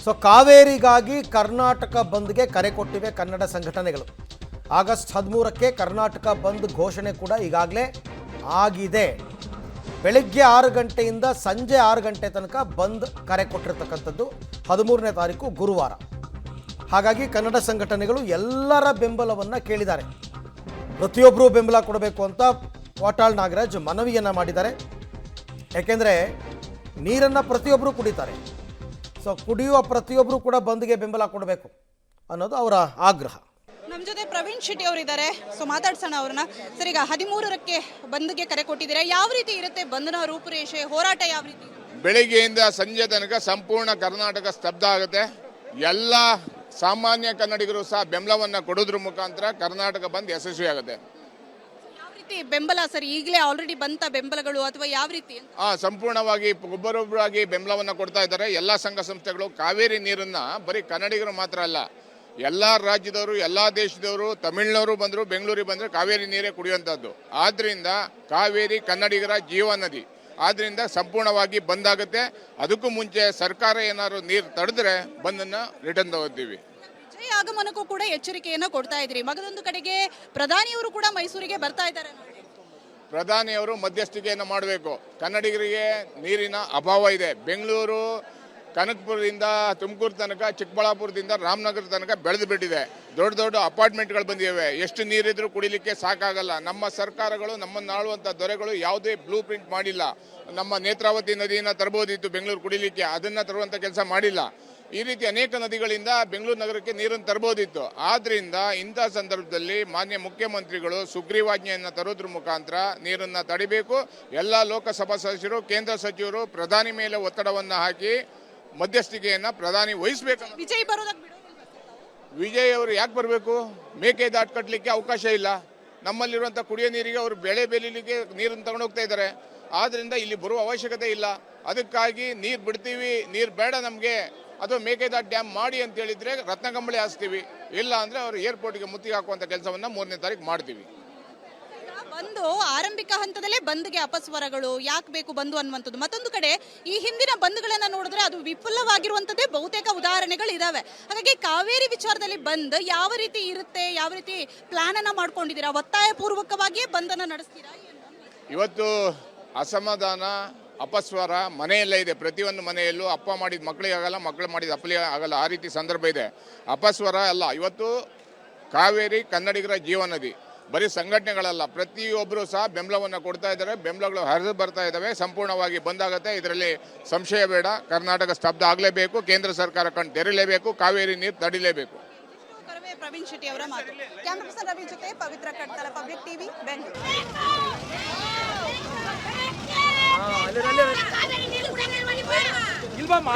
So ಕಾವೇರಿಗಾಗಿ Karnataka ಬಂದ್ಗೆ ಕರೆ ಕೊಟ್ಟಿವೆ ಕನ್ನಡ ಸಂಘಟನೆಗಳು. ಆಗಸ್ಟ್ 13ಕ್ಕೆ ಕರ್ನಾಟಕ ಬಂದ್ ಘೋಷಣೆ ಕೂಡ ಈಗಾಗಲೇ ಆಗಿದೆ. ಬೆಳಗ್ಗೆ 6 ಗಂಟೆಯಿಂದ ಸಂಜೆ 6 ಗಂಟೆ ತನಕ ಬಂದ್ ಕರೆ ಕೊಟ್ಟಿರ್ತಕ್ಕಂಥದ್ದು 13ನೇ ತಾರೀಕು ಗುರುವಾರ. ಹಾಗಾಗಿ ಕನ್ನಡ ಸಂಘಟನೆಗಳು ಎಲ್ಲರ ಬೆಂಬಲವನ್ನು ಕೇಳಿದ್ದಾರೆ. ಪ್ರತಿಯೊಬ್ಬರೂ ಬೆಂಬಲ ಕೊಡಬೇಕು ಅಂತ ವಾಟಾಳ್ ನಾಗರಾಜ್ ಮನವಿಯನ್ನು ಮಾಡಿದ್ದಾರೆ. ಯಾಕೆಂದರೆ ನೀರನ್ನು ಪ್ರತಿಯೊಬ್ಬರು ಕುಡಿತಾರೆ. ಸೊ ಕುಡಿಯುವ ಪ್ರತಿಯೊಬ್ಬರು ಕೂಡ ಬಂದ್ಗೆ ಬೆಂಬಲ ಕೊಡಬೇಕು ಅನ್ನೋದು ಅವರ ಆಗ್ರಹ. ನಮ್ಮ ಜೊತೆ ಪ್ರವೀಣ್ ಶೆಟ್ಟಿ ಅವರಿದ್ದಾರೆ. ಸೊ ಮಾತಾಡ್ಸೋಣ ಅವ್ರನ್ನ. ಸರ್, ಈಗ 13ಕ್ಕೆ ಬಂದ್ಗೆ ಕರೆ ಕೊಟ್ಟಿದ್ದೀರಾ. ಯಾವ ರೀತಿ ಇರುತ್ತೆ ಬಂದ್ನ ರೂಪುರೇಷೆ, ಹೋರಾಟ ಯಾವ ರೀತಿ? ಬೆಳಿಗ್ಗೆಯಿಂದ ಸಂಜೆ ತನಕ ಸಂಪೂರ್ಣ ಕರ್ನಾಟಕ ಸ್ತಬ್ಧ ಆಗುತ್ತೆ. ಎಲ್ಲ ಸಾಮಾನ್ಯ ಕನ್ನಡಿಗರು ಸಹ ಬೆಂಬಲವನ್ನು ಕೊಡೋದ್ರ ಮುಖಾಂತರ ಕರ್ನಾಟಕ ಬಂದ್ ಯಶಸ್ವಿ ಆಗುತ್ತೆ. ಯಾವ ರೀತಿ ಬೆಂಬಲ ಸರ್? ಈಗಲೇ ಆಲ್ರೆಡಿ ಬಂತ ಬೆಂಬಲಗಳು ಅಥವಾ ಯಾವ ರೀತಿ? ಸಂಪೂರ್ಣವಾಗಿ ಒಬ್ಬರೊಬ್ಬರಾಗಿ ಬೆಂಬಲವನ್ನು ಕೊಡ್ತಾ ಇದ್ದಾರೆ. ಎಲ್ಲ ಸಂಘ ಸಂಸ್ಥೆಗಳು ಕಾವೇರಿ ನೀರನ್ನ ಬರೀ ಕನ್ನಡಿಗರು ಮಾತ್ರ ಅಲ್ಲ, ಎಲ್ಲ ರಾಜ್ಯದವರು, ಎಲ್ಲ ದೇಶದವರು, ತಮಿಳ್ನವರು ಬಂದರು, ಬೆಂಗಳೂರಿಗೆ ಬಂದರೆ ಕಾವೇರಿ ನೀರೇ ಕುಡಿಯುವಂಥದ್ದು. ಆದ್ದರಿಂದ ಕಾವೇರಿ ಕನ್ನಡಿಗರ ಜೀವ ನದಿ. ಆದ್ದರಿಂದ ಸಂಪೂರ್ಣವಾಗಿ ಬಂದಾಗುತ್ತೆ. ಅದಕ್ಕೂ ಮುಂಚೆ ಸರ್ಕಾರ ಏನಾದ್ರು ನೀರು ತಡೆದ್ರೆ ಬಂದನ್ನು ರಿಟರ್ನ್ ತಗೋತೀವಿ. ವಿಜಯ ಆಗಮನಕ್ಕೂ ಕೂಡ ಎಚ್ಚರಿಕೆಯನ್ನು ಕೊಡ್ತಾ ಇದ್ರಿ. ಮಗದೊಂದು ಕಡೆಗೆ ಪ್ರಧಾನಿಯವರು ಕೂಡ ಮೈಸೂರಿಗೆ ಬರ್ತಾ ಇದ್ದಾರೆ. ಪ್ರಧಾನಿಯವರು ಮಧ್ಯಸ್ಥಿಕೆಯನ್ನು ಮಾಡಬೇಕು. ಕನ್ನಡಿಗರಿಗೆ ನೀರಿನ ಅಭಾವ ಇದೆ. ಬೆಂಗಳೂರು ಕನಕಪುರದಿಂದ ತುಮಕೂರು ತನಕ, ಚಿಕ್ಕಬಳ್ಳಾಪುರದಿಂದ ರಾಮನಗರ ತನಕ ಬೆಳೆದು ಬಿಟ್ಟಿದೆ. ದೊಡ್ಡ ದೊಡ್ಡ ಅಪಾರ್ಟ್ಮೆಂಟ್ಗಳು ಬಂದಿವೆ. ಎಷ್ಟು ನೀರಿದ್ರೂ ಕುಡಿಲಿಕ್ಕೆ ಸಾಕಾಗಲ್ಲ. ನಮ್ಮ ಸರ್ಕಾರಗಳು, ನಮ್ಮನ್ನು ಆಳುವಂಥ ದೊರೆಗಳು ಯಾವುದೇ ಬ್ಲೂ ಪ್ರಿಂಟ್ ಮಾಡಿಲ್ಲ. ನಮ್ಮ ನೇತ್ರಾವತಿ ನದಿಯನ್ನು ತರಬಹುದಿತ್ತು ಬೆಂಗಳೂರು ಕುಡಿಲಿಕ್ಕೆ, ಅದನ್ನು ತರುವಂಥ ಕೆಲಸ ಮಾಡಿಲ್ಲ. ಈ ರೀತಿ ಅನೇಕ ನದಿಗಳಿಂದ ಬೆಂಗಳೂರು ನಗರಕ್ಕೆ ನೀರನ್ನು ತರಬಹುದಿತ್ತು. ಆದ್ದರಿಂದ ಇಂಥ ಸಂದರ್ಭದಲ್ಲಿ ಮಾನ್ಯ ಮುಖ್ಯಮಂತ್ರಿಗಳು ಸುಗ್ರೀವಾಜ್ಞೆಯನ್ನು ತರೋದ್ರ ಮುಖಾಂತರ ನೀರನ್ನು ತಡಿಬೇಕು. ಎಲ್ಲ ಲೋಕಸಭಾ ಸದಸ್ಯರು, ಕೇಂದ್ರ ಸಚಿವರು ಪ್ರಧಾನಿ ಮೇಲೆ ಒತ್ತಡವನ್ನು ಹಾಕಿ ಮಧ್ಯಸ್ಥಿಕೆಯನ್ನು ಪ್ರಧಾನಿ ವಹಿಸಬೇಕು. ವಿಜಯ್ ಅವರು ಯಾಕೆ ಬರಬೇಕು? ಮೇಕೆ ದಾಟ್ ಕಟ್ಟಲಿಕ್ಕೆ ಅವಕಾಶ ಇಲ್ಲ. ನಮ್ಮಲ್ಲಿರುವಂಥ ಕುಡಿಯೋ ನೀರಿಗೆ ಅವರು ಬೆಳೆ ಬೆಳೀಲಿಕ್ಕೆ ನೀರನ್ನು ತಗೊಂಡು ಹೋಗ್ತಾ ಇದ್ದಾರೆ. ಆದ್ದರಿಂದ ಇಲ್ಲಿ ಬರುವ ಅವಶ್ಯಕತೆ ಇಲ್ಲ. ಅದಕ್ಕಾಗಿ ನೀರು ಬಿಡ್ತೀವಿ, ನೀರು ಬೇಡ ನಮಗೆ, ಅಥವಾ ಮೇಕೆದಾಟು ಡ್ಯಾಮ್ ಮಾಡಿ ಅಂತ ಹೇಳಿದ್ರೆ ರತ್ನಗಂಬಳಿ ಹಾಸ್ತೀವಿ. ಇಲ್ಲ ಅಂದರೆ ಅವರು ಏರ್ಪೋರ್ಟ್ಗೆ ಮುತ್ತಿಗೆ ಹಾಕುವಂಥ ಕೆಲಸವನ್ನು 3ನೇ ತಾರೀಕು ಮಾಡ್ತೀವಿ. ಬಂದು ಆರಂಭಿಕ ಹಂತದಲ್ಲೇ ಬಂದ್ಗೆ ಅಪಸ್ವರಗಳು, ಯಾಕೆ ಬೇಕು ಬಂದು ಅನ್ನುವಂಥದ್ದು. ಮತ್ತೊಂದು ಕಡೆ ಈ ಹಿಂದಿನ ಬಂದ್ಗಳನ್ನ ನೋಡಿದ್ರೆ ಅದು ವಿಫಲವಾಗಿರುವಂಥದ್ದೇ ಬಹುತೇಕ ಉದಾಹರಣೆಗಳು ಇದಾವೆ. ಹಾಗಾಗಿ ಕಾವೇರಿ ವಿಚಾರದಲ್ಲಿ ಬಂದ್ ಯಾವ ರೀತಿ ಇರುತ್ತೆ, ಯಾವ ರೀತಿ ಪ್ಲಾನ್ ಅನ್ನ ಮಾಡ್ಕೊಂಡಿದ್ದೀರಾ? ಒತ್ತಾಯ ಪೂರ್ವಕವಾಗಿಯೇ ಬಂದನ್ನು ನಡೆಸ್ತೀರಾ? ಇವತ್ತು ಅಸಮಾಧಾನ, ಅಪಸ್ವರ ಮನೆಯಲ್ಲೇ ಇದೆ. ಪ್ರತಿಯೊಂದು ಮನೆಯಲ್ಲೂ ಅಪ್ಪ ಮಾಡಿದ ಮಕ್ಕಳಿಗೆ ಆಗಲ್ಲ, ಮಕ್ಕಳು ಮಾಡಿದ ಅಪ್ಪಲಿಗೆ ಆಗಲ್ಲ. ಆ ರೀತಿ ಸಂದರ್ಭ ಇದೆ. ಅಪಸ್ವರ ಅಲ್ಲ, ಇವತ್ತು ಕಾವೇರಿ ಕನ್ನಡಿಗರ ಜೀವ ನದಿ. ಬರೀ ಸಂಘಟನೆಗಳಲ್ಲ, ಪ್ರತಿಯೊಬ್ಬರು ಸಹ ಬೆಂಬಲವನ್ನು ಕೊಡ್ತಾ ಇದ್ದಾರೆ. ಬೆಂಬಲಗಳು ಹರಿದು ಬರ್ತಾ ಇದ್ದಾವೆ. ಸಂಪೂರ್ಣವಾಗಿ ಬಂದಾಗುತ್ತೆ, ಇದರಲ್ಲಿ ಸಂಶಯ ಬೇಡ. ಕರ್ನಾಟಕ ಸ್ತಬ್ಧ ಆಗಲೇಬೇಕು. ಕೇಂದ್ರ ಸರ್ಕಾರ ಕಣ್ಣು ತೆರಲೇಬೇಕು. ಕಾವೇರಿ ನೀರು ತಡಿಲೇಬೇಕು. ಪ್ರವೀಣ್ ಶೆಟ್ಟಿ ಅವರ ಮಾತು. ಕ್ಯಾಮರಾ ಪರ್ಸನ್ ರವಿ ಜೊತೆ ಪವಿತ್ರ ಕಡ್ತಾಳ, ಪಬ್ಲಿಕ್ ಟಿವಿ, ಬೆಂಗಳೂರು. ಇಲ್ವಮ್ಮ